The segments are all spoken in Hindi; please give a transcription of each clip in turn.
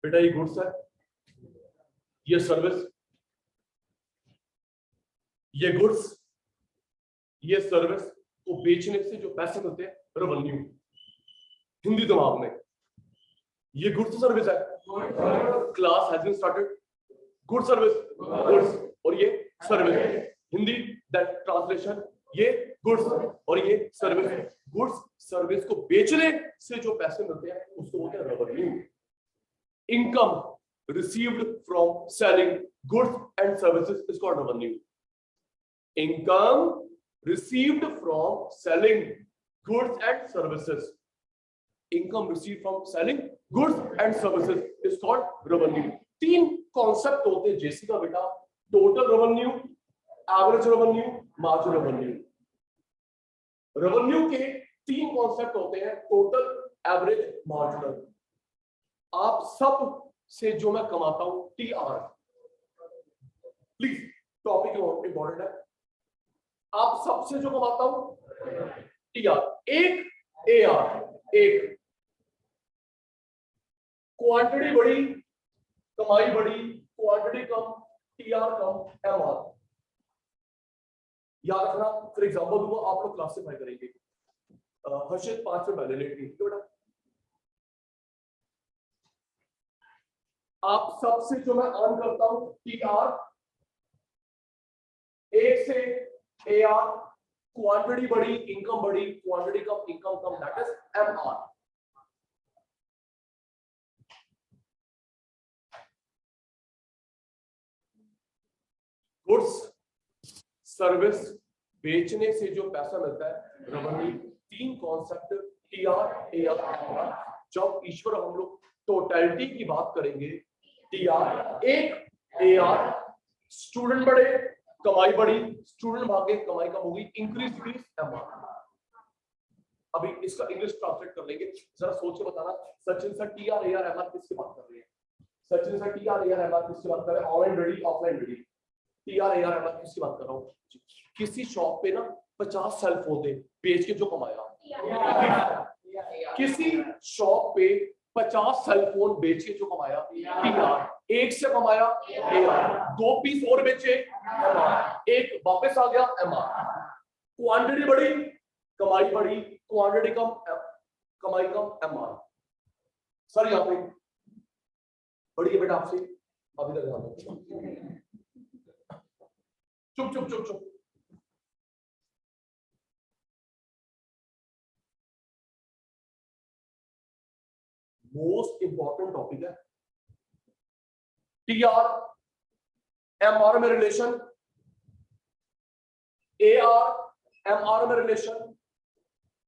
बेटा ये गुड्स है, ये सर्विस, ये गुड्स, ये सर्विस को बेचने से जो पैसे मिलते हैं रेवेन्यू। हिंदी दिमाग में ये गुड्स सर्विस है, class has been started, good service goods और ये सर्विस। हिंदी दैट ट्रांसलेशन, ये गुड्स और ये सर्विस। गुड्स सर्विस को बेचने से जो पैसे मिलते हैं उसको बोलते हैं revenue. Income received from selling goods and services is called revenue. Income received from selling goods and services. Income received from selling goods and services is called revenue. तीन कॉन्सेप्ट होते हैं जेसी का बेटा, total revenue, average revenue, margin revenue. Revenue के तीन कॉन्सेप्ट होते हैं, टोटल, एवरेज, मार्जिनल। आप सब से जो मैं कमाता हूं टीआर, प्लीज टॉपिक इंपॉर्टेंट है, आप सबसे जो कमाता हूं टीआर, एक एआर, एक क्वांटिटी बड़ी, कमाई बड़ी, क्वांटिटी कम, टीआर कम, एमआर। याद रखना, फॉर एग्जांपल दूंगा, आप लोग क्लासिफाई करेंगे। हर्षित 5 से पहले लेट गई बेटा। आप सबसे जो मैं अर्न करता हूं टीआर, एक से एआर, क्वांटिटी बड़ी, इनकम बड़ी, quantity come, income come, that is MR. Goods service बेचने से जो पैसा मिलता है रेवेन्यू। तीन कॉन्सेप्ट टीआर, एआर, एमआर। जब ईश्वर हम लोग टोटलिटी की बात करेंगे, टीआर एक, एआर स्टूडेंट बड़े, कमाई बढ़ी, स्टूडेंट भागे, कमाई कम होगी, इंक्रीज डिक्रीज, एमआर। अभी इसका इंग्लिश ट्रांसलेट कर लेंगे, जरा सोच के बताना। Sachin sir TR, AR, MR किसकी बात कर रहे हैं? Sachin sir TR, AR, MR किसकी बात कर रहे हैं? Online ready, offline ready? TR, AR, MR किसकी बात कर रहा हूँ? किसी शॉप पे ना 50 सेल फोन थे, बेच के जो कमाया। किसी शॉप पे 50 सेल फोन बेच के जो कमाया टीआर। एक से कमाया एआर, 2 पीस और बेचे एमआर, एक वापस आ गया एमआर। क्वांटिटी बढ़ी, कमाई बढ़ी, क्वांटिटी कम, कमाई कम, एमआर। सर यहाँ पे बढ़ी है बेटा आपसे अभी तक चुप चुप चुप चुप। मोस्ट इंपॉर्टेंट टॉपिक है टीआर एमआर में रिलेशन, एआर एमआर में रिलेशन,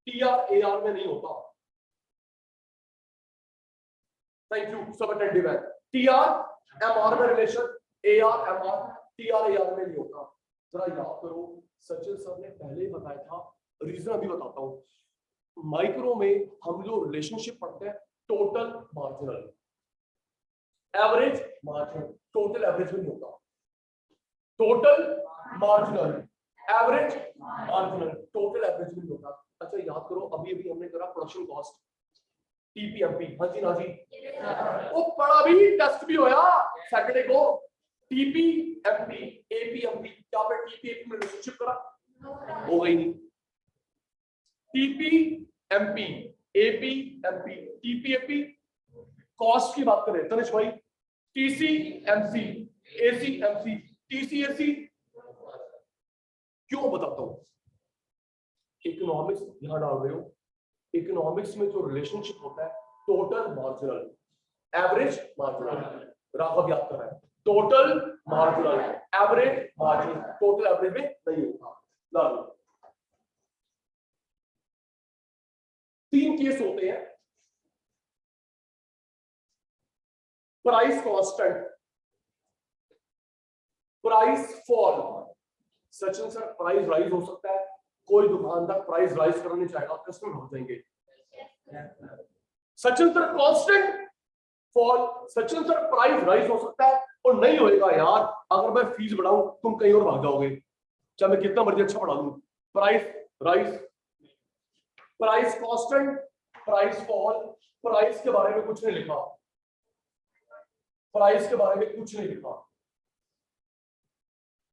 टीआर एआर में नहीं होता। थैंक यू, सब अटेंटिव है। टीआर एमआर में relation, AR MR, TR AR में नहीं होता। जरा याद करो, सचिन सर ने पहले ही बताया था, रीजन अभी बताता हूं। माइक्रो में हम लोग रिलेशनशिप पढ़ते हैं, total marginal, average marginal. Total average में नहीं होता, total marginal, average marginal, total average में नहीं होता। अच्छा याद करो, अभी अभी हमने करा प्रोडक्शन कॉस्ट, टीपीएमपी। हाँ जी ना जी, वो पढ़ा भी, टेस्ट भी होया सैटरडे को। टीपीएमपी, एपीएमपी, क्या पे टीपीएमपी में रिलेशनशिप करा? हो गई नहीं। टीपीएमपी, एपीएमपी, टीपीएमपी कॉस्ट की बात करें तनिष भाई, टीसीएमसी, एसीएमसी, टीसीएसी। क्यों बताता हूं? इकोनॉमिक्स यहां डाल रहे हो, इकोनॉमिक्स में जो रिलेशनशिप होता है total marginal, average marginal, Raghav याद कर रहा है, total marginal, average marginal, total average में नहीं होता। लागू तीन केस होते हैं, price constant, price fall. Sachin sir price rise हो सकता है, कोई दुकानदार प्राइस राइज करने चाहेगा, कस्टमर हो जाएंगे। Sachin sir constant fall, Sachin sir price rise हो सकता है और नहीं होएगा यार, अगर मैं फीस बढ़ाऊं तुम कहीं और भाग जाओगे, चाहे मैं कितना मर्जी अच्छा पढ़ा दूं। Price rise, price constant, price fall. Price के बारे में कुछ नहीं लिखा, प्राइस के बारे में कुछ नहीं लिखा।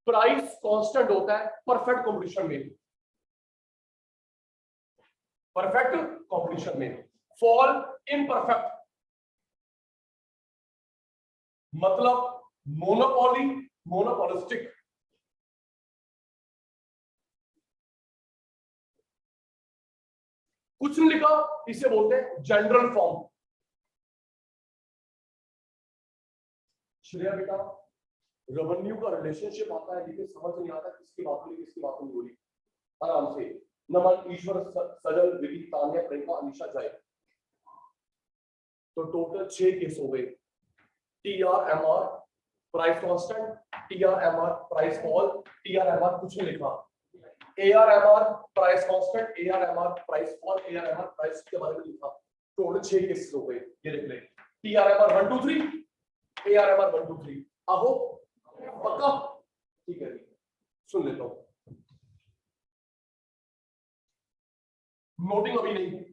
प्राइस कांस्टेंट होता है परफेक्ट कंपटीशन में, परफेक्ट कंपटीशन में। फॉल इम्परफेक्ट मतलब मोनोपोली, मोनोपोलिस्टिक। कुछ नहीं लिखा, इसे बोलते हैं जनरल फॉर्म। श्रेया बेटा, रेवेन्यू का रिलेशनशिप आता है लेकिन समझ नहीं आता किसकी बात हुई किसकी बात नहीं बोली। आराम से। नमन, ईश्वर, सजल, विधि, तान्या, प्रियंका, अनिशा, जय। तो टोटल 6 केस हो गए। TRMR price constant, TRMR price fall, TRMR कुछ नहीं लिखा। ARMR price constant, ARMR price fall, ARMR price के बारे में लिखा। टोटल 6 केसेस हो गए। ये देख ले, TRMR 1 2 3, ARMR 1 2 3। आहो पक्का? ठीक है, सुन लेता हूं। नोटिंग अभी नहीं,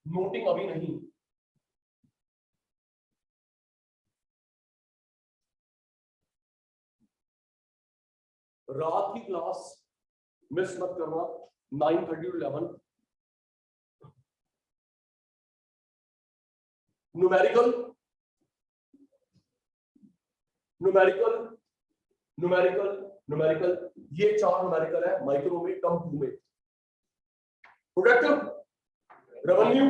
नोटिंग अभी नहीं। रात की क्लास मिस मत करना, 9:30 to 11। Numerical, numerical, numerical, numerical, ये 4 न्यूमेरिकल है माइक्रो में, टर्म 2 में। प्रोडक्टिव, रेवेन्यू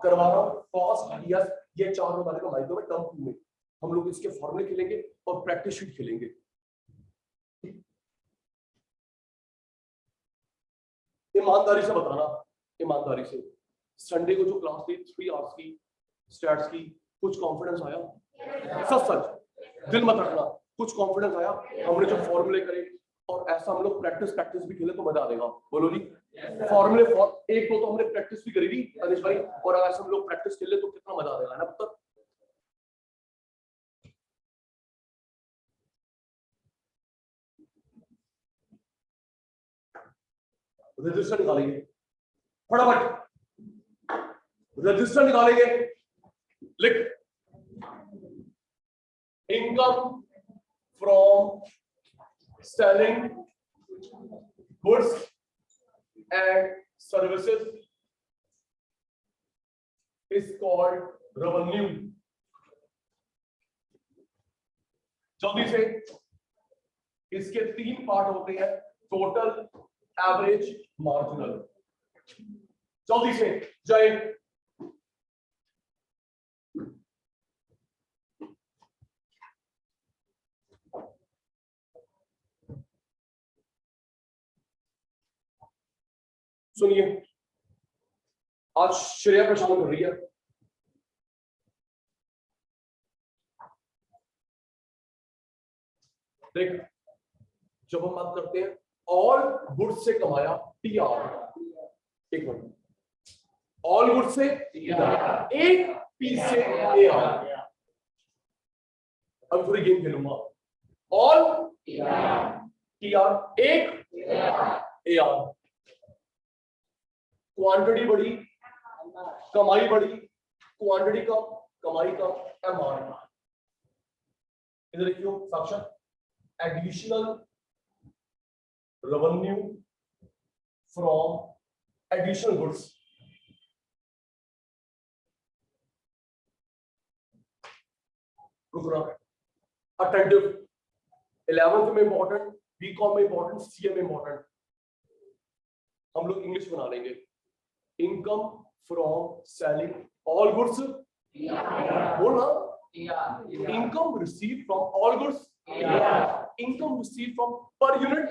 करवा रहा हूं, कॉस्ट, यस, ये 4 न्यूमेरिकल माइक्रो में, टर्म 2 में। हम लोग इसके फॉर्मूले खेलेंगे और प्रैक्टिस शीट खेलेंगे। ईमानदारी से बताना, ईमानदारी से। संडे को जो क्लास थी 3 आवर्स की स्टैट्स की, कुछ कॉन्फिडेंस आया? सच सच दिल मत रखना, कुछ कॉन्फिडेंस आया? हमने जो फॉर्मूले करे और ऐसा हम लोग प्रैक्टिस भी खेले तो मजा आ जाएगा। बोलो जी। फॉर्मूले एक तो हमने प्रैक्टिस भी करी थी अनिश भाई, और ऐसा हम लोग प्रैक्टिस खेले तो कितना मजा आ जाएगा ना पुत्र। रजिस्टर निकालेंगे फटाफट, रजिस्टर निकालेंगे। लिख, income from selling goods and services is called revenue. जल्दी से, इसके 3 पार्ट होते हैं, टोटल, एवरेज, मार्जिनल। जल्दी से जय। सुनिए, आज श्रेया प्रश्न कर रही है। देख, जब हम बात करते हैं ऑल गुड्स से कमाया TR, एक मिनट, ऑल गुड्स से एक पीस से AR। अब थोड़ी गेम खेलूंगा। ऑल TR एक AR, क्वांटिटी बढ़ी, कमाई बढ़ी, क्वांटिटी कम, कमाई कम, MR। इधर देखियो साक्षात, additional revenue from additional goods. रुकना, अटेंटिव। 11th में इंपॉर्टेंट, बीकॉम में इंपॉर्टेंट, सीए में इंपॉर्टेंट। हम लोग इंग्लिश बना लेंगे। Income from selling all goods, बोलना, income receive from all goods, income receive from per unit,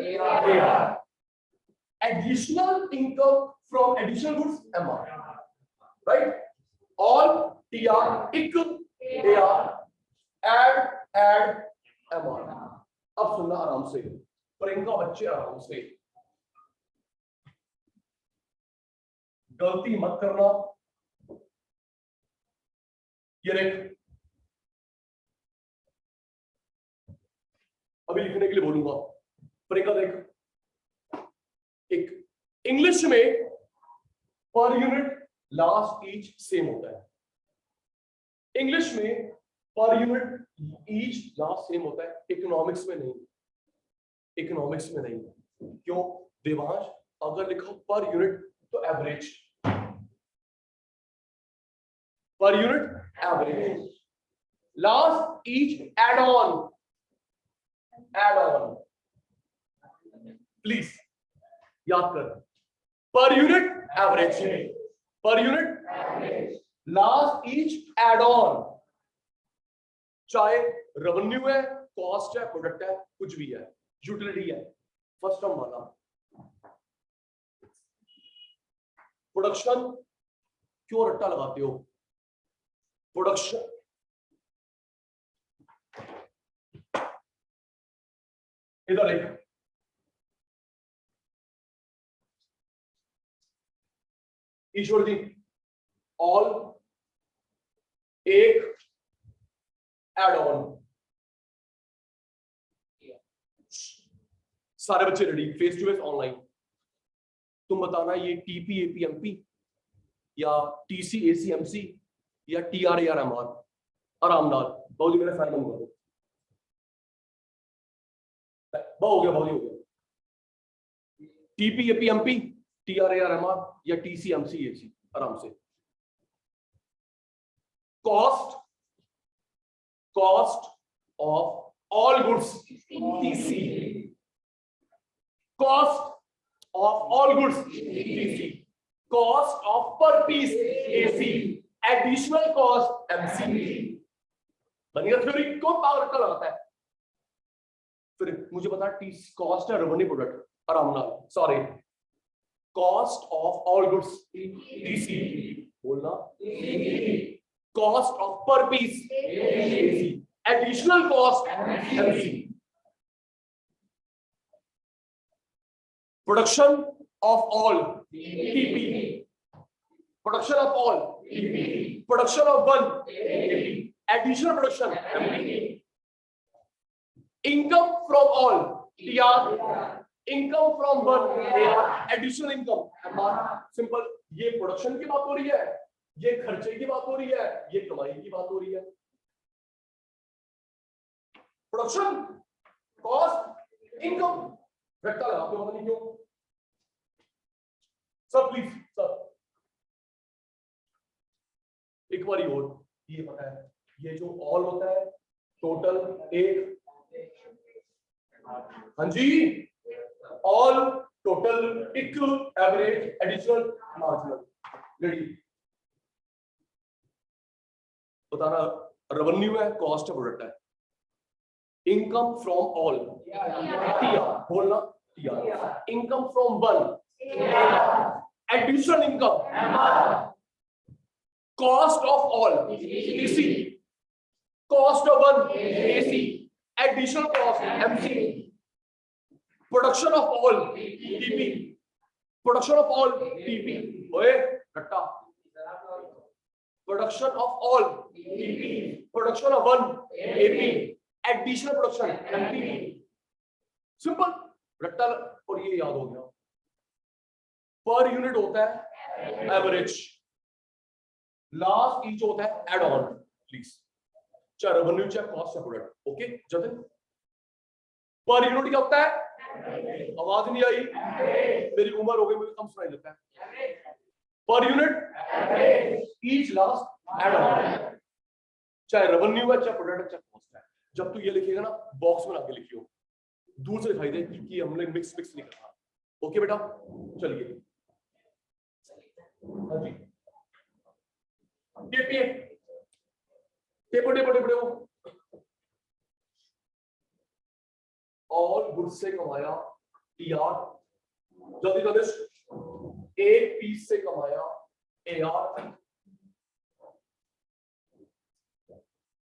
additional income from additional goods, MR, right. All TR, इक AR, एड MR। अब सुनना आराम से, प्रियंका बच्चे आराम से, गलती मत करना। ये देख, अभी लिखने के लिए बोलूंगा। प्रियंका देख, एक इंग्लिश में per unit last each same होता है। इंग्लिश में पर यूनिट ईच लास्ट सेम होता है, इकोनॉमिक्स में नहीं, इकोनॉमिक्स में नहीं। क्यों देवांश? अगर लिखो पर यूनिट तो average, per unit average, last each add on, add on, please याद कर, per unit average, per unit average, last each add on, चाहे रेवेन्यू है, कॉस्ट है, प्रोडक्ट है, कुछ भी है, यूटिलिटी है। फर्स्ट टर्म वाला प्रोडक्शन, क्यों रट्टा लगाते हो? प्रोडक्शन इधर लिख, ईश्वर जी, ऑल एक एड ऑन, सारे बच्चे ready, face to face online. तुम बताना ये टीपी एपीएमपी या टीसी एसीएमसी या टीआर एआरएमआर? आरामदार बाबू जी, मेरा फैन बंद करो। बहुत हो गया, बहुत हो गया। टीपी एपीएमपी, टीआर एआरएमआर या टीसीएमसी एसी, आराम से। Cost, cost of all goods TC, cost of all goods TC, cost of per piece AC, additional cost MC। बनिया थ्योरी कौन पावर का लगाता है? फिर मुझे बता, टी कॉस्ट है रेवेन्यू प्रोडक्ट, आराम नाल, sorry, cost of all goods TC, बोलना cost of per piece AC, additional cost MC, production of all TP, production of all TP, production of one TP, additional production MP, income from all TR, income from one AR, additional income MR। Simple, ये प्रोडक्शन की बात हो रही है, ये खर्चे की बात हो रही है, ये कमाई की बात हो रही है। प्रोडक्शन, कॉस्ट, इनकम, रट्टा लगाते हो, पता नहीं क्यों। सब प्लीज सब एक बार और, ये पता है, ये जो ऑल होता है टोटल एक, हाँ जी, ऑल टोटल एक, एवरेज, एडिशनल, मार्जिनल। रेडी? बताना, रेवेन्यू है, कॉस्ट है, प्रोडक्ट है, इनकम फ्रॉम ऑल टीआर, बोलना TR, income from one additional income MR, cost of all TC, cost of one AC, additional cost MC, production of all TP, production of all TP, ओए रट्टा, production of all TP, production of one AP, additional production MP, simple रट्टा। और ये याद हो गया, पर यूनिट होता है एवरेज, लास्ट ईच होता है एड ऑन, प्लीज, चाहे रेवेन्यू चाहे कॉस्ट चाहे product. Okay Jatin, per unit क्या होता है? आवाज नहीं आई, मेरी उम्र हो गई, मुझे कम सुनाई देता है। Per unit each last add on, चाहे रेवेन्यू है चाहे प्रोडक्ट है चाहे कॉस्ट है। जब तू ये लिखेगा ना, बॉक्स में आके लिखियो, दूर से दिखाई दे कि हमने मिक्स नहीं करना। ओके बेटा, चलिए। हाँ जी, टेपिए टेपो टेपो टेपो टेपो, ऑल गुड्स से कमाया टीआर, जल्दी जल्दी, एक पीस से कमाया AR,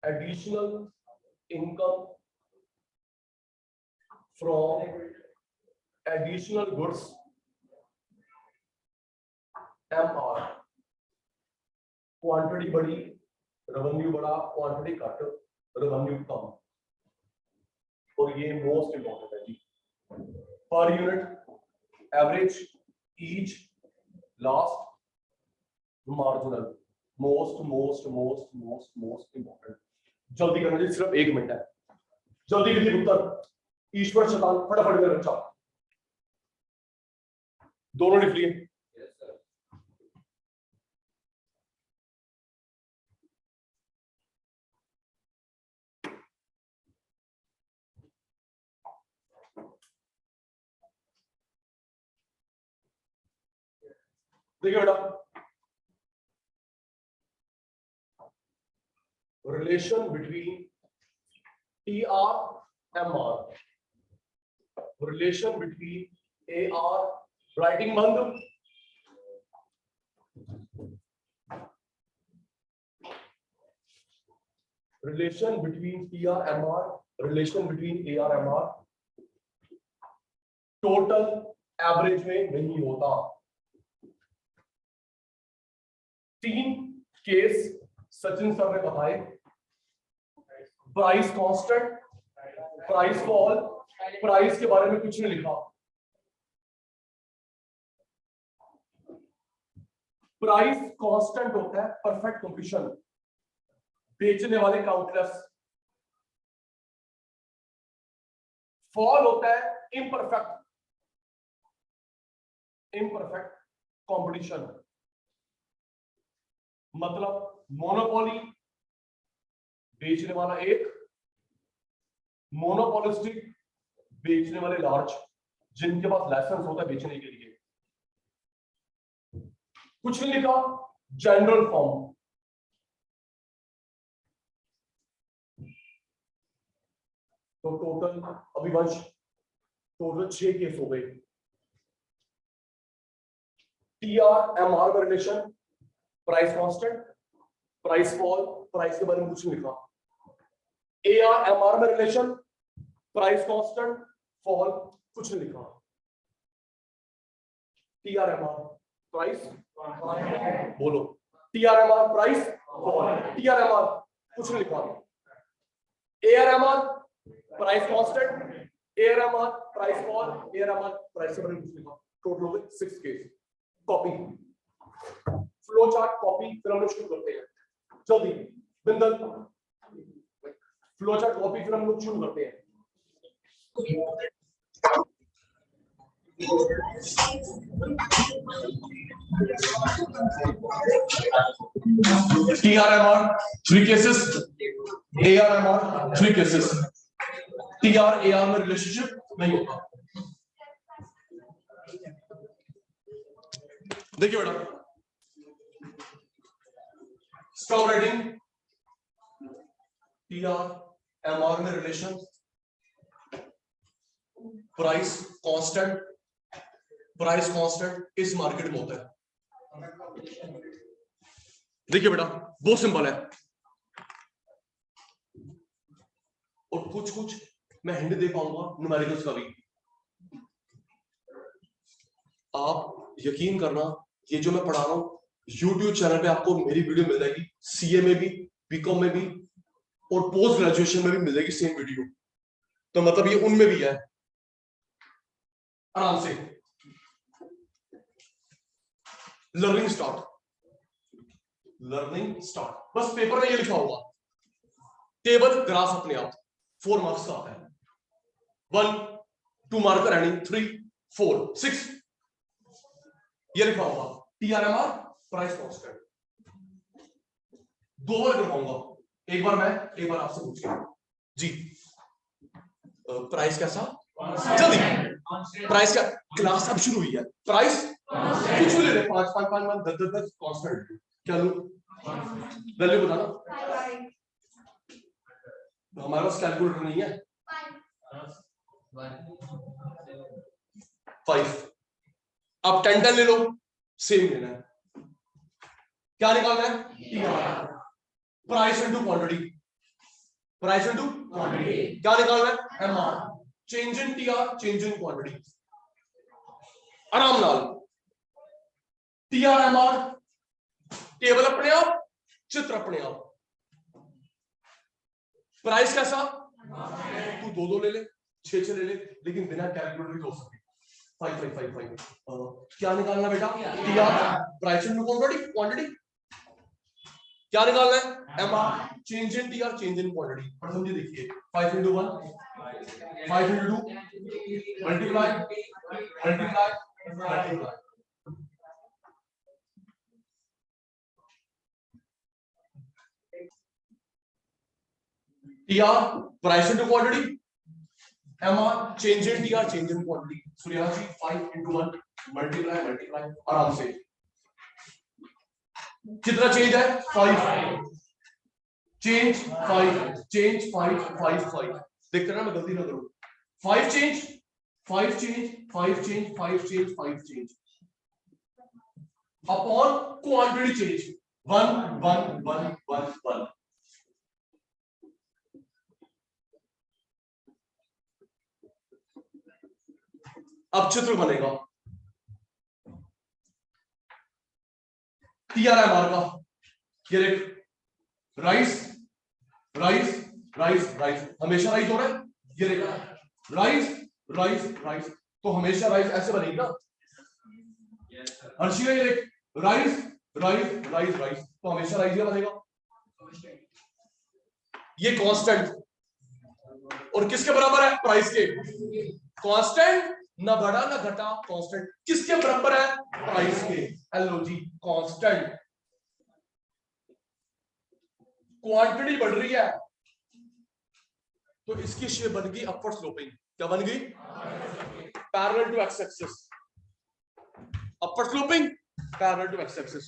additional income from additional goods MR, quantity बड़ी, रेवेन्यू बड़ा, क्वांटिटी घट, रेवेन्यू कम। और ये मोस्ट इंपॉर्टेंट है जी, per unit average, each, last, marginal, most most most most most important. जल्दी करना जी, सिर्फ 1 मिनट है। जल्दी विधि उत्तर ईश्वर शतान फटाफट में बच्चा दोनों लिख लिए। देखिए बेटा, relation between TR-MR, relation between AR, writing बंद, relation between TR-MR, relation between AR-MR total average में नहीं होता। 3 केस सचिन सर ने बताए, price constant, price fall, price के बारे में कुछ नहीं लिखा। प्राइस कांस्टेंट होता है परफेक्ट कंपटीशन, बेचने वाले काउंटलेस। फॉल होता है इम्परफेक्ट कंपटीशन, मतलब मोनोपोली बेचने वाला एक, मोनोपोलिस्टिक बेचने वाले लार्ज, जिनके पास लाइसेंस होता है बेचने के लिए। कुछ नहीं लिखा, जनरल फॉर्म। तो टोटल अभिवंश टोटल 6 केस हो गए। TR-MR में relation, price constant, price fall, price के बारे में कुछ नहीं लिखा। AR-MR में रिलेशन, प्राइस कांस्टेंट, फॉल, कुछ नहीं लिखा। TR-MR प्राइस बोलो, TR-MR प्राइस फॉल, TR-MR कुछ नहीं लिखा। AR-MR price constant, AR-MR price fall, AR-MR price के बारे में कुछ नहीं लिखा। टोटल हो गए 6 case. Copy, flow chart copy, फिर हम लोग शुरू करते हैं जल्दी। बिंदल, फ्लो चार्ट कॉपी, फिर हम लोग शुरू करते हैं। TR-MR 3 cases, AR-MR 3 cases. TR-AR में रिलेशनशिप नहीं होता। देखिए बेटा, स्टॉप राइटिंग। TR-MR में रिलेशन, प्राइस कांस्टेंट इस मार्केट में होता है। देखिए बेटा, बहुत सिंपल है, और कुछ मैं हिंट दे पाऊंगा न्यूमेरिकल्स का भी। आप यकीन करना, ये जो मैं पढ़ा रहा हूं YouTube चैनल पे आपको मेरी वीडियो मिल जाएगी, CA में भी, BCom में भी, और पोस्ट ग्रेजुएशन में भी मिल जाएगी सेम वीडियो। तो मतलब ये उनमें भी है, आराम से। लर्निंग स्टार्ट, बस पेपर में ये लिखा होगा, टेबल ग्राफ अपने आप 4 मार्क्स का आता है। 1 2 मार्कर एंडिंग 3 4 6 ये लिखा होगा। TR-MR price constant. 2 बार लिखाऊंगा, एक बार मैं, एक बार आपसे पूछिए जी। प्राइस कैसा, जल्दी, प्राइस का क्लास अब शुरू हुई है। प्राइस कुछ भी ले ले, 5 5 5 5 10 10 कांस्टेंट, क्या लूं, वैल्यू बताना। हमारे पास कैलकुलेटर नहीं है। 5, अब 10 10 ले लो, सेम लेना है। क्या निकालना है, price into quantity, price into quantity. क्या निकालना है, MR, change in TR, change in quantity. आराम नाल TR-MR टेबल अपने आप, चित्र अपने आप। प्राइस कैसा, तू 2 2 ले ले, 6 6 ले ले, लेकिन बिना कैलकुलेटर के हो सकती। 5 5 5 5 क्या निकालना बेटा, TR, प्राइस इनटू क्वांटिटी। क्या निकालना है? MR change in TR change in quantity. प्रथम जी देखिए 5 into 1 5 into 2 multiply TR price into quantity, MR change in TR change in quantity. So यहां से 5 into 1 मल्टीप्लाई आराम से कितना चेंज है? 5 चेंज 5 चेंज 5 5 5। देखते ना मैं गलती ना करूं। 5 change 5 change 5 change 5 change 5 change upon quantity change 1 1 1 1 1। अब चित्र बनेगा TRMR का। ये देख राइस राइस राइस राइस हमेशा राइस हो रहा है। ये देखा राइस राइस राइस तो हमेशा राइस ऐसे बनेगी ना। हर्षिया ये देख राइस राइस राइस राइस तो हमेशा राइस ही बनेगा। ये कांस्टेंट और किसके बराबर है? प्राइस के। कांस्टेंट ना बढ़ा ना घटा, कांस्टेंट किसके बराबर है? प्राइस के। हेलो जी कांस्टेंट। क्वांटिटी बढ़ रही है तो इसकी शेप बन गई अपवर्ड स्लोपिंग। क्या बन गई? Parallel to x axis. Upward sloping parallel to x axis.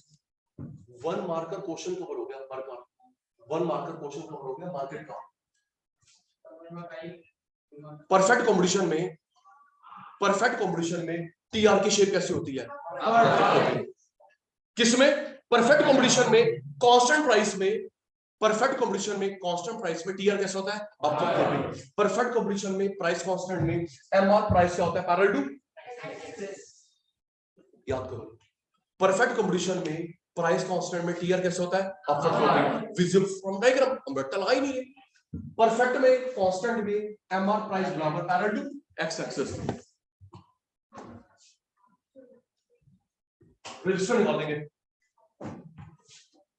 1 marker question cover हो गया। मार्कर 1 मार्कर क्वेश्चन कवर हो गया मार्केट का। परफेक्ट कॉम्बिनेशन में TR की शेप कैसे होती है? किसमें? परफेक्ट कॉम्बिनेशन में कांस्टेंट प्राइस में। परफेक्ट कॉम्बिनेशन में कांस्टेंट प्राइस में TR कैसा होता है? Upward sloping. परफेक्ट कॉम्बिनेशन में प्राइस कांस्टेंट में MR प्राइस क्या होता है? Parallel to. याद करो परफेक्ट कॉम्बिनेशन में प्राइस कांस्टेंट में TR कैसे होता है? Upward sloping. Visible from diagram हम बेटा लगा ही नहीं है। परफेक्ट में कांस्टेंट में MR प्राइस बराबर parallel to x axis. Register निकालेंगे।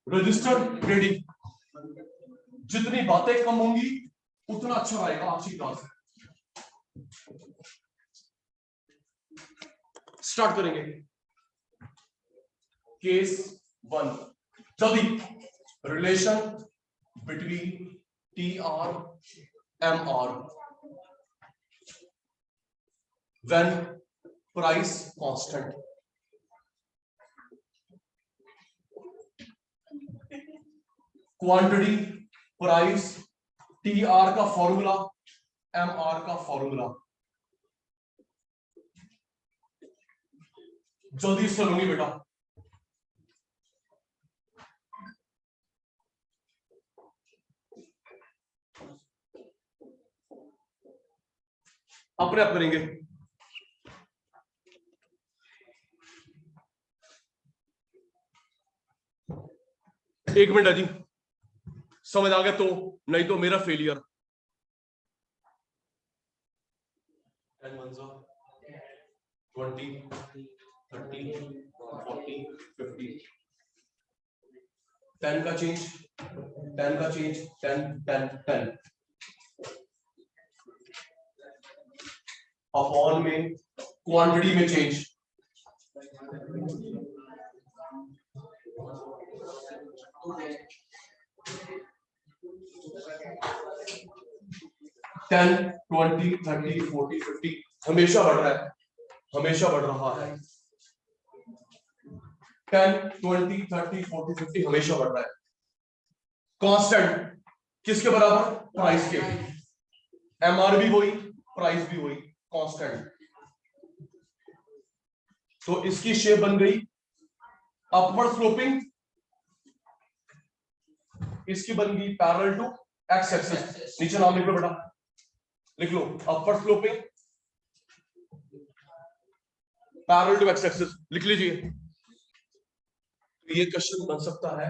Register ready. जितनी बातें कम होंगी उतना अच्छा रहेगा आपकी क्लास। स्टार्ट करेंगे। केस 1 जल्दी। Relation between TR MR when price constant। Quantity price TR का फॉर्मूला MR का फॉर्मूला। जल्दी से लूंगी बेटा। अपने आप करेंगे। एक मिनट है जी, समझ आ गया तो, नहीं तो मेरा फेलियर। 10 20 30 40 50 10 का चेंज 10 का चेंज 10 10 10 अपॉन में क्वांटिटी में चेंज 10 20 30 40 50 हमेशा बढ़ रहा है, हमेशा बढ़ रहा है। 10 20 30 40 50 हमेशा बढ़ रहा है। कांस्टेंट किसके बराबर? प्राइस के। MR भी वही, प्राइस भी वही, कांस्टेंट। तो इसकी शेप बन गई अपवर्ड स्लोपिंग, इसकी बन गई पैरेलल टू एक्स एक्सिस। नीचे नाम लिख लो बेटा, लिख लो upward sloping parallel to x axis, लिख लीजिए। ये क्वेश्चन बन सकता है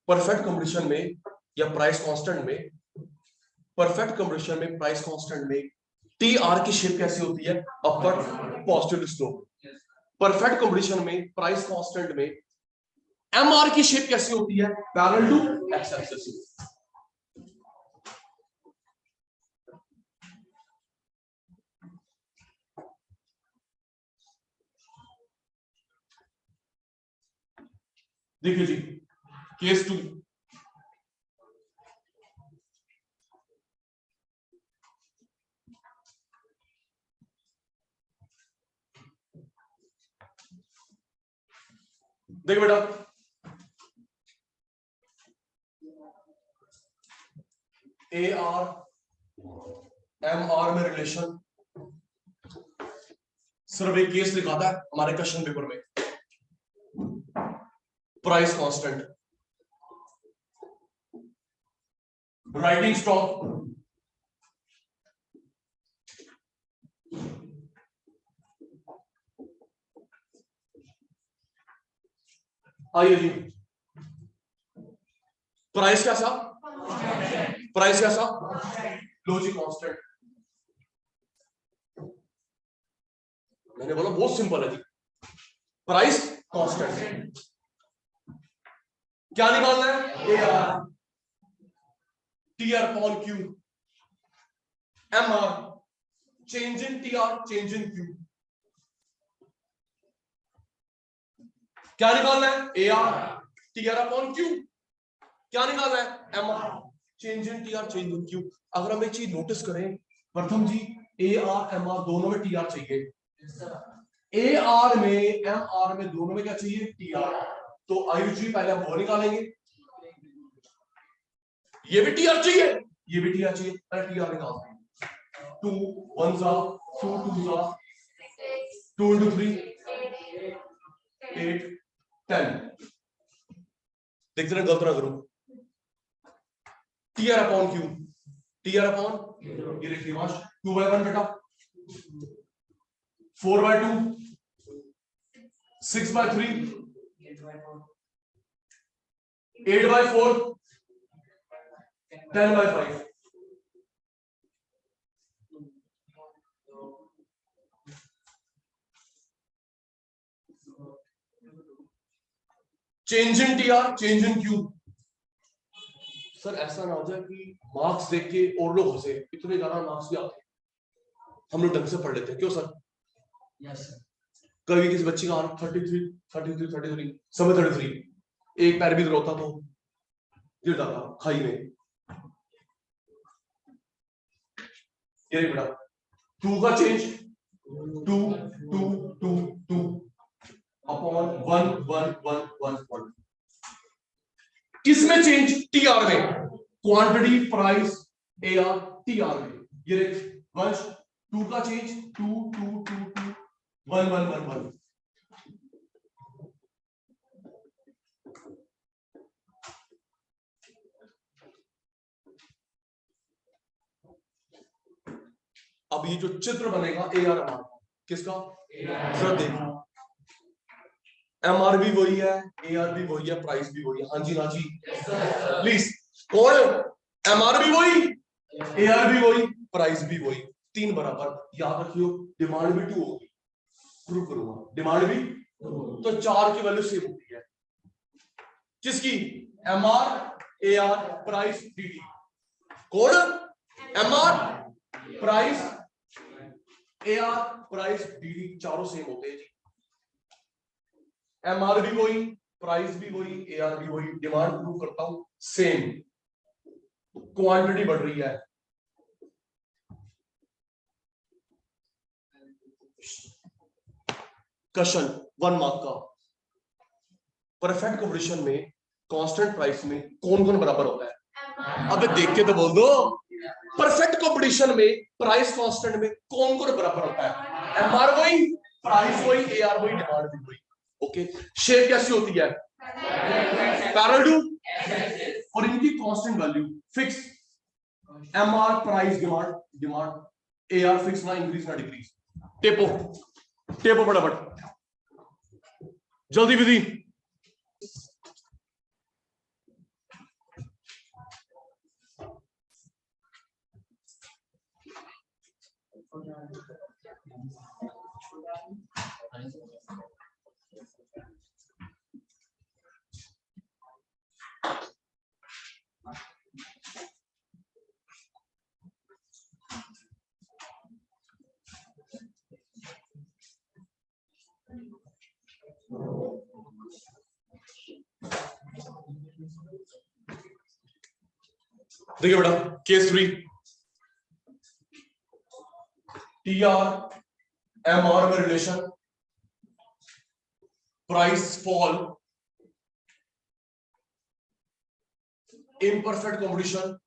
परफेक्ट कॉम्बिनेशन में या प्राइस कांस्टेंट में। परफेक्ट कॉम्बिनेशन में प्राइस कांस्टेंट में TR की शेप कैसी होती है? Upward positive slope. Perfect combination में प्राइस कांस्टेंट में एम आर की शेप कैसी होती है? Parallel to x axis. देखिए जी, केस 2, देखो बेटा, ए आर एम आर में रिलेशन सिर्फ एक केस दिखाता है हमारे क्वेश्चन पेपर में, प्राइस कांस्टेंट, राइटिंग स्टॉक, आइए जी, प्राइस कैसा? प्राइस कैसा? लो जी, कांस्टेंट। मैंने बोला बहुत सिंपल है जी, प्राइस कांस्टेंट। क्या निकालना है? A R T R upon Q, M R change in T R change in Q. क्या निकालना है? A R T R upon Q. क्या निकालना है? M R change in T R change in Q. अगर हम एक चीज नोटिस करें, Pratham ji, A R M R दोनों में टी आर चाहिए। ए आर में एम आर में दोनों में क्या चाहिए? T R. तो आयु जी पहले हम वो निकालेंगे, ये भी टी आर चाहिए, ये भी टी आर चाहिए, पहले टी आर निकालते हैं। 2 1 जा 2 2 जा 2 into 3 8 10। देखते ना गलत ना करूं। T R upon Q, T R upon ये देखिए 2/1 बेटा, 4/2, 6/3, 8/4, 10/5। Change in T R change in Q. Sir ऐसा ना हो जाए कि मार्क्स देख के और लोग हंसे, इतने ज्यादा मार्क्स भी आते हैं, हम लोग ढंग से पढ़ लेते हैं, क्यों सर? Yes sir. कभी किसी बच्ची का 33 33 33 सब 33, एक पैर भी रोता तो गिर जाता खाई में। ये बेटा 2 का चेंज 2 2 2 2 अपॉन 1 1 1 1 1। किसमें चेंज? टी आर में, quantity price A R T are में। ये देख वंश 2 का चेंज 2 2 2 2 1 1 1 1। अब ये जो चित्र बनेगा ए आर एम आर किसका? सर देखो एम आर भी वही है, ए आर भी वही है, प्राइस भी वही है। हाँ जी ना जी प्लीज। कौन? एम आर भी वही, ए आर भी वही, प्राइस भी वही, तीन बराबर। याद रखियो डिमांड भी 2 होगी, प्रूव करूंगा डिमांड भी, तो 4 की वैल्यू सेम होती है। किसकी? M R A R price D T. कौन? M R price A R price D T, चारों सेम होते हैं जी। एम आर भी वही, प्राइस भी वही, ए आर भी वही, डिमांड प्रूव करता हूं सेम, क्वांटिटी बढ़ रही है। क्वेश्चन 1 मार्क का, परफेक्ट कॉम्पिटिशन में कांस्टेंट प्राइस में कौन कौन बराबर होता है? अबे देख के तो बोल दो। परफेक्ट कॉम्पिटिशन में प्राइस कांस्टेंट में कौन कौन बराबर होता है? एम आर वही, प्राइस वही, ए आर वही, डिमांड भी वही। ओके, शेप कैसी होती है? पैरेलल टू, और इनकी constant value fix. M R price demand demand, A R fix ना इंक्रीज ना डिक्रीज। टेपो टेपो फटाफट जल्दी विधि। देखिए बेटा, case 3, T R M R में relation, price fall, imperfect competition,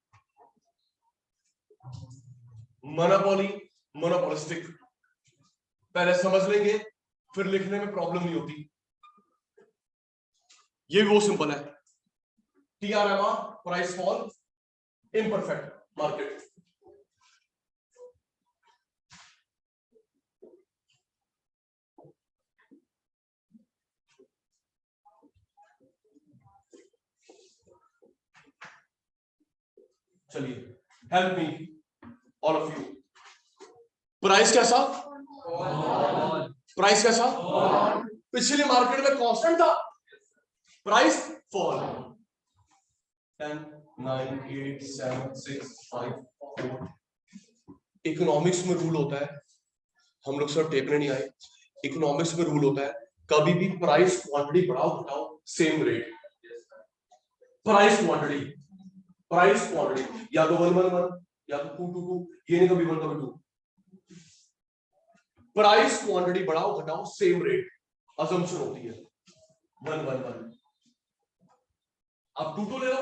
monopoly, monopolistic. पहले समझ लेंगे, फिर लिखने में प्रॉब्लम नहीं होती। ये भी बहुत सिंपल है। T R M R, price fall, imperfect market. चलिए, help me all of you. Price कैसा? प्राइस कैसा? पिछली मार्केट में कांस्टेंट था, प्राइस फॉल। 10 9 8 7 6 5 4। इकोनॉमिक्स में रूल होता है, हम लोग सर टेपने नहीं आए। इकोनॉमिक्स में रूल होता है, कभी भी प्राइस क्वांटिटी बढ़ाओ घटाओ same rate. Price quantity, price quantity या तो 1 1 1 या तो 2 2 2, ये नहीं कभी 1 कभी 2। प्राइस क्वांटिटी बढ़ाओ घटाओ सेम रेट, अजम्पशन होती है 1 1 1। अब 2 2 ले लो,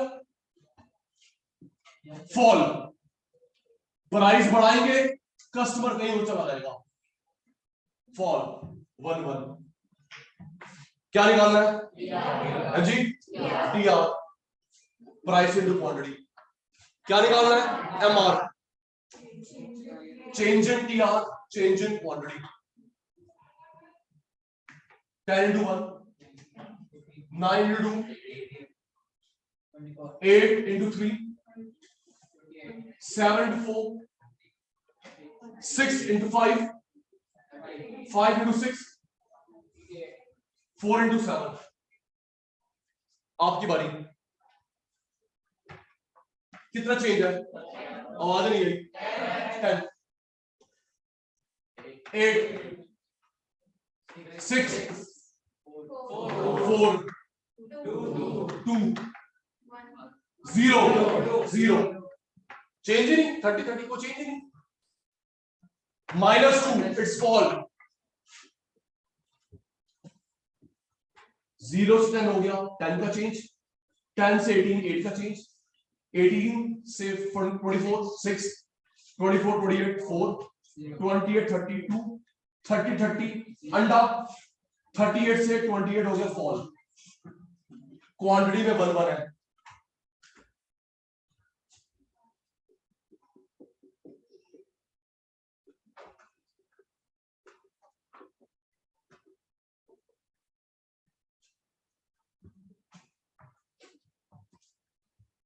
फॉल, प्राइस बढ़ाएंगे कस्टमर कहीं और चला जाएगा, फॉल 1 1। क्या निकालना है जी? T R, price into quantity. क्या निकालना है? M R, change in T R, change in quantity. 10 into 1, 9 into 2, 8 into 3, 7 into 4, 6 into 5, 5 into 6, 4 into 7। आपकी बारी। कितना चेंज है? आवाज नहीं आई। 10, 8, 6, 4, 2, 0, 0। चेंज ही नहीं, 30 30 को चेंज ही नहीं। -2, इट्स फॉल। 0 से 10 हो गया, 10 का चेंज। 10 से 18, 8 का चेंज। 18 से 24, 6, 24 28 4, 28 32, 30 30 अंडा। 38 से 28 हो गया फॉल। क्वांटिटी में 1 1 है।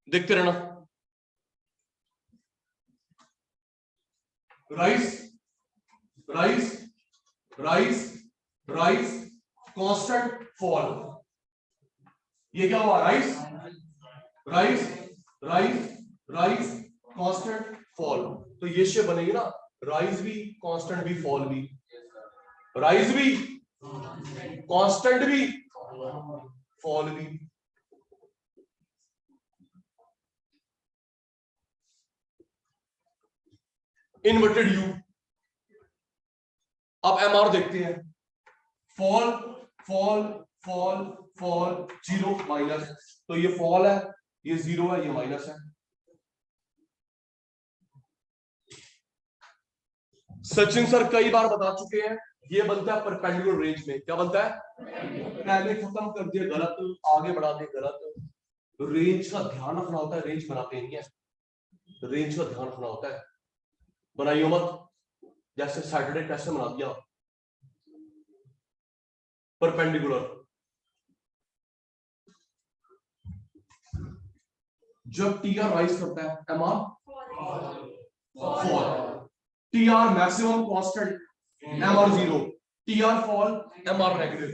देखते रहना। Rice, rice, rice, rice, constant fall. ये क्या हुआ? Rice, rice, rice, rice, constant fall. तो ये शेप बनेगी ना, राइस भी कांस्टेंट भी फॉल भी, राइस भी कांस्टेंट भी फॉल भी। Inverted you. अब एमआर देखते हैं। Fall, fall, fall, fall, 0 minus. तो ये फॉल है, ये 0 है, ये माइनस है। सचिन सर कई बार बता चुके हैं, ये बनता है परपेंडिकुलर रेंज में। क्या बनता है? पहले खत्म कर दिया गलत, आगे बढ़ा दिया गलत। रेंज का ध्यान रखना होता है, रेंज बनाते नहीं है, रेंज का ध्यान रखना होता है। बनाइयो मत, जैसे सैटरडे टेस्ट बना दिया परपेंडिकुलर। जब टी आर राइज करता है, M R fall. T R maximum constant, M R 0। T R fall, M R negative.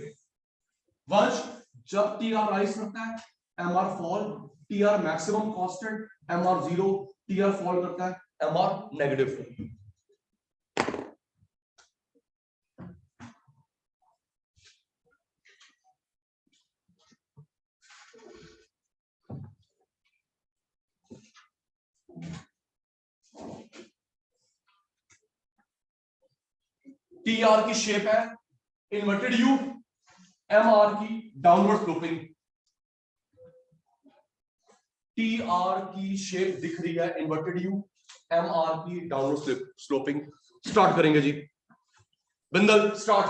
वंश, जब टी आर राइज करता है, M R fall. T R maximum constant, M R 0। T R fall करता है, M R negative. T R की शेप है इन्वर्टेड यू, एम आर की डाउनवर्ड स्लोपिंग। टी आर की शेप दिख रही है इन्वर्टेड यू, एम आर की डाउनवर्ड स्लोपिंग। स्टार्ट करेंगे जी, बिंदल स्टार्ट।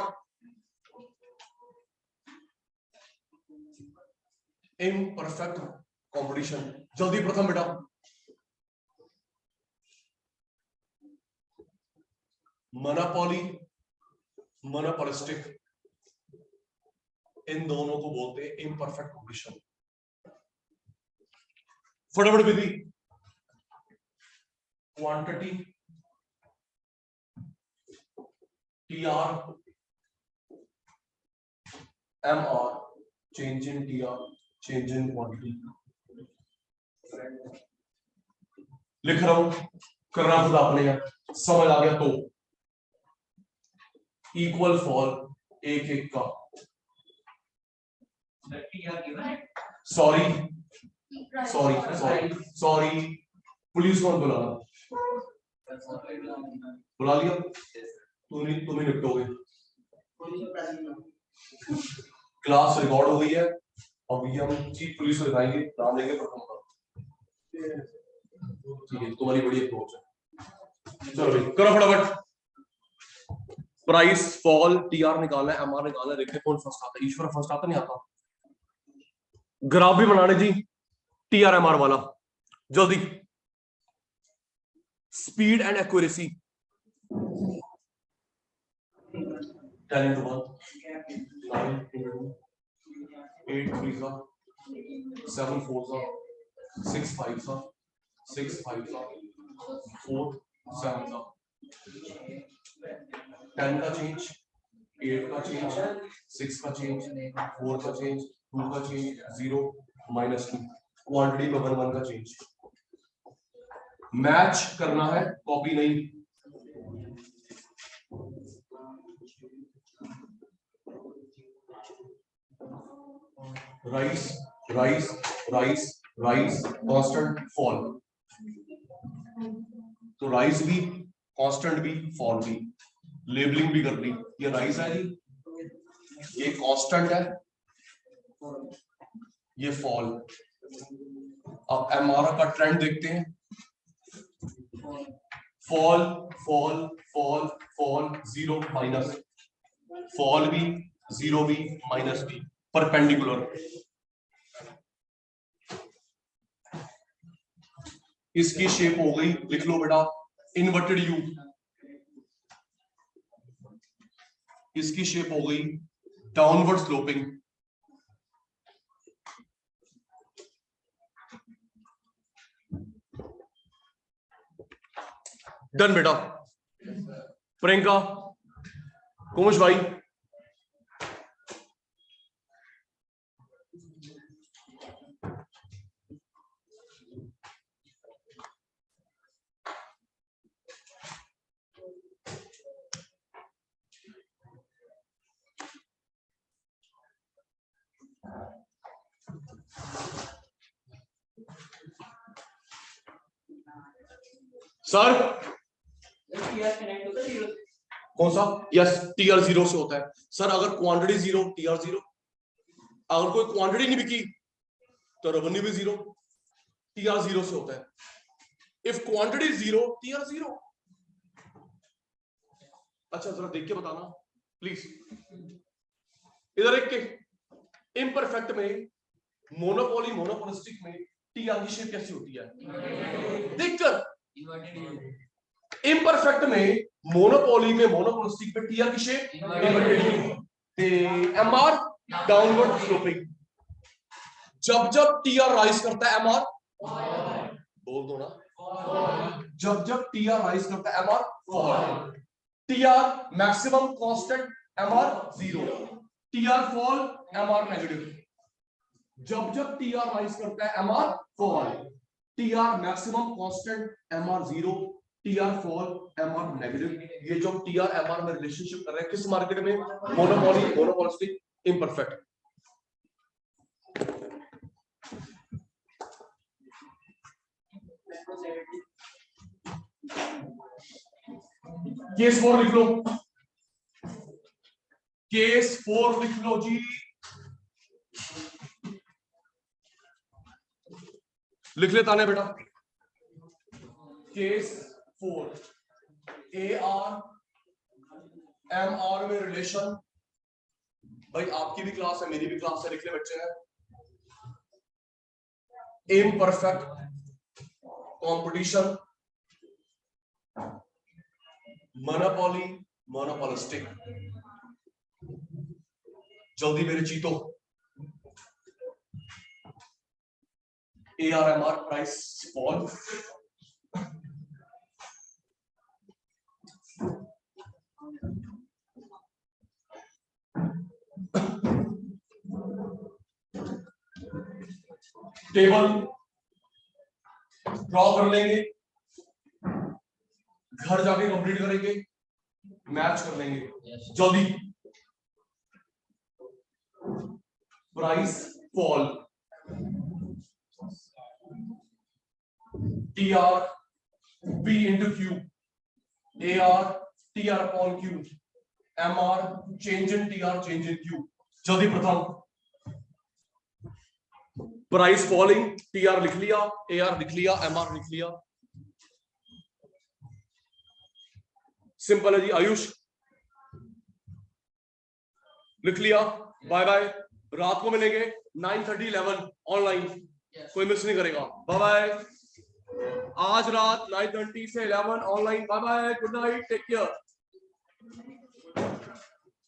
इम्परफेक्ट कॉम्पिटिशन, जल्दी प्रथम बेटा। मोनोपोली, मोनोपोलिस्टिक, इन दोनों को बोलते हैं इम्परफेक्ट कॉम्पिटिशन। फटाफट विधि, quantity T R, M R, change in T R, change in quantity. लिख रहा हूं, करना खुद आपने है, समझ आ गया तो इक्वल फॉल एक एक का। Sorry sorry sorry sorry, police कौन बुला, बुला लिया, तुम्हें निपटोगे। क्लास रिकॉर्ड हो गई है, अभी हम चीफ पुलिस को दिखाएंगे, नाम लेंगे प्रथम का। ठीक है, तुम्हारी बड़ी अप्रोच है। चलो भाई करो फटाफट। प्राइस फॉल टी आर निकालना है, एम आर निकालना है, देखते कौन फर्स्ट आता है। ईश्वर फर्स्ट आता नहीं आता। ग्राफ भी बनाने जी, टी आर एम आर वाला, जल्दी। Speed and accuracy, 10 into 1, 9 into 2, 8 3s are, 7 4s are, 6 5s are, 6 5s are, 4 7s are, 10 का चेंज, 8 का चेंज, 6 का चेंज, 4 का चेंज, 2 का चेंज, 0 -2, क्वांटिटी में 1 का चेंज। मैच करना है, कॉपी नहीं। Rice rice rice rice, constant fall, तो राइस भी कांस्टेंट भी फॉल भी, लेबलिंग भी कर ली। ये राइस है जी, ये कांस्टेंट है, ये फॉल। अब एमआर का ट्रेंड देखते हैं, fall fall fall fall, 0 minus, fall भी 0 भी माइनस भी, परपेंडिकुलर। इसकी शेप हो गई, लिख लो बेटा, इन्वर्टेड यू। इसकी शेप हो गई डाउनवर्ड स्लोपिंग। डन बेटा। प्रियंका, कुमुश भाई, सर कौन सा? यस, टीआर 0 से होता है सर। अगर क्वांटिटी 0, टीआर 0। अगर कोई क्वांटिटी नहीं बिकी तो रेवेन्यू भी 0, टीआर 0 से होता है। If quantity 0, TR 0। अच्छा जरा देख के बताना प्लीज। इधर एक के इम्परफेक्ट में, मोनोपोली मोनोपोलिस्टिक में टीआर की शेप कैसी होती है देखकर। इम्परफेक्ट में, मोनोपोली में, मोनोपोलिस्टिक में टीआर की शेप इन्वर्टेड, ते एमआर डाउनवर्ड स्लोपिंग। जब जब टीआर राइज करता है एमआर, बोल दो ना, जब जब टीआर राइज करता है MR fall. TR maximum constant, MR 0, TR fall, MR negative. जब जब टीआर राइज करता है MR fall, TR maximum constant, MR 0, TR fall, MR negative. ये जो टीआर एमआर में रिलेशनशिप कर रहे हैं किस मार्केट में? Monopoly monopolistic imperfect. केस 4 लिख लो। केस 4 लिख लो जी, लिख लेता ने बेटा। केस 4 AR MR में रिलेशन, भाई आपकी भी क्लास है मेरी भी क्लास है, लिख ले बच्चे हैं। Imperfect competition, monopoly monopolistic. जल्दी मेरे चीतो। ARMR price fall, table draw कर लेंगे, घर जाके कंप्लीट करेंगे, मैच कर लेंगे। जल्दी। Price fall, TR P into Q, AR TR upon Q, MR change in TR change in Q। जल्दी प्रथम प्राइस फॉलिंग, TR लिख लिया, AR लिख लिया, MR लिख लिया। सिंपल है जी। आयुष लिख लिया, बाय बाय। रात को मिलेंगे 9:30 11 ऑनलाइन, कोई मिस नहीं करेगा। Bye bye. आज रात 9:30 से 11 online. Bye bye, good night, take care.